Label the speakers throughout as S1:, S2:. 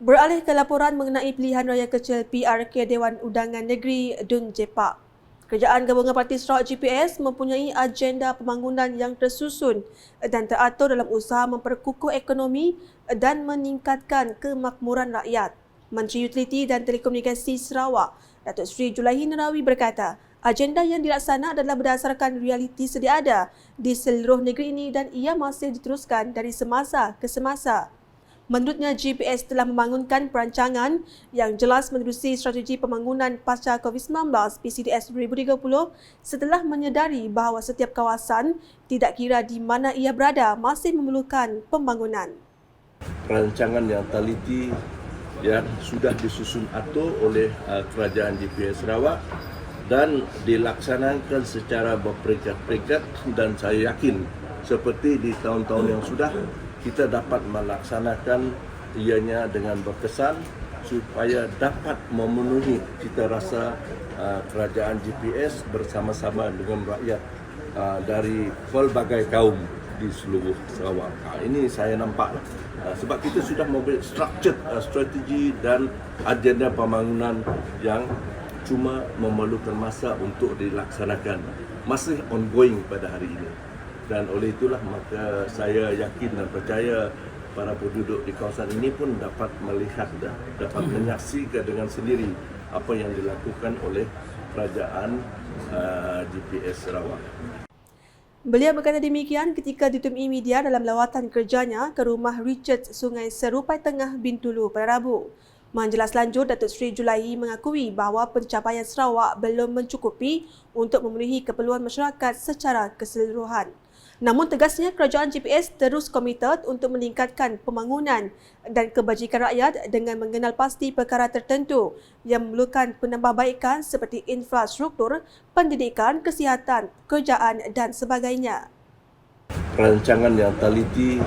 S1: Beralih ke laporan mengenai pilihan raya kecil PRK Dewan Undangan Negeri Dun Jepak. Kerajaan Gabungan Parti Sarawak GPS mempunyai agenda pembangunan yang tersusun dan teratur dalam usaha memperkukuh ekonomi dan meningkatkan kemakmuran rakyat. Menteri Utiliti dan Telekomunikasi Sarawak, Datuk Seri Julaihi Narawi berkata, agenda yang dilaksana adalah berdasarkan realiti sedia ada di seluruh negeri ini dan ia masih diteruskan dari semasa ke semasa. Menurutnya, GPS telah membangunkan perancangan yang jelas menerusi strategi pembangunan pasca COVID-19 PCDS 2030 setelah menyedari bahawa setiap kawasan, tidak kira di mana ia berada, masih memerlukan pembangunan.
S2: Perancangan yang teliti yang sudah disusun atur oleh Kerajaan GPS Sarawak dan dilaksanakan secara berperingkat-peringkat, dan saya yakin seperti di tahun-tahun yang sudah, kita dapat melaksanakan ianya dengan berkesan supaya dapat memenuhi cita rasa kerajaan GPS bersama-sama dengan rakyat dari pelbagai kaum di seluruh Sarawak. Ini saya nampak sebab kita sudah membuat strategi dan agenda pembangunan yang cuma memerlukan masa untuk dilaksanakan, masih ongoing pada hari ini. Dan oleh itulah maka saya yakin dan percaya para penduduk di kawasan ini pun dapat melihat, dapat menyaksikan dengan sendiri apa yang dilakukan oleh kerajaan GPS Sarawak.
S1: Beliau berkata demikian ketika ditemui media dalam lawatan kerjanya ke rumah Richard Sungai Serupai Tengah, Bintulu pada Rabu. Menjelas lanjut, Datuk Seri Julaihi mengakui bahawa pencapaian Sarawak belum mencukupi untuk memenuhi keperluan masyarakat secara keseluruhan. Namun tegasnya, kerajaan GPS terus komited untuk meningkatkan pembangunan dan kebajikan rakyat dengan mengenal pasti perkara tertentu yang memerlukan penambahbaikan seperti infrastruktur, pendidikan, kesihatan, pekerjaan dan sebagainya.
S2: Perancangan yang teliti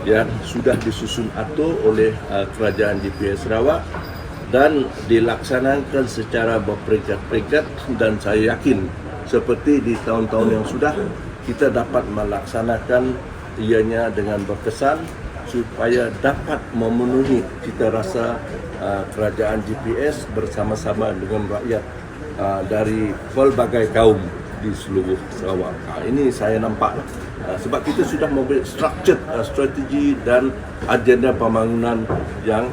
S2: yang sudah disusun atur oleh Kerajaan GPS Sarawak dan dilaksanakan secara berperingkat-peringkat, dan saya yakin seperti di tahun-tahun yang sudah, kita dapat melaksanakan ianya dengan berkesan supaya dapat memenuhi cita rasa kerajaan GPS bersama-sama dengan rakyat dari pelbagai kaum di seluruh Sarawak. Ini saya nampak sebab kita sudah membuat strategi dan agenda pembangunan yang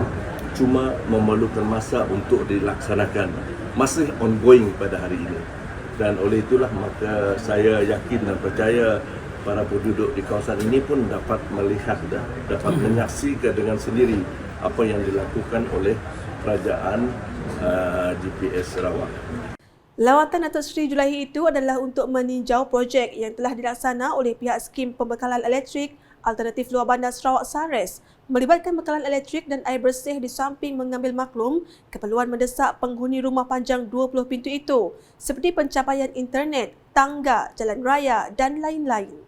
S2: cuma memerlukan masa untuk dilaksanakan, masih ongoing pada hari ini. Dan oleh itulah maka saya yakin dan percaya para penduduk di kawasan ini pun dapat melihat, dapat menyaksikan dengan sendiri apa yang dilakukan oleh kerajaan GPS Sarawak.
S1: Lawatan Datuk Seri Julaihi itu adalah untuk meninjau projek yang telah dilaksana oleh pihak skim pembekalan elektrik alternatif luar bandar Sarawak SARES, melibatkan bekalan elektrik dan air bersih di samping mengambil maklum keperluan mendesak penghuni rumah panjang 20 pintu itu, seperti pencapaian internet, tangga, jalan raya dan lain-lain.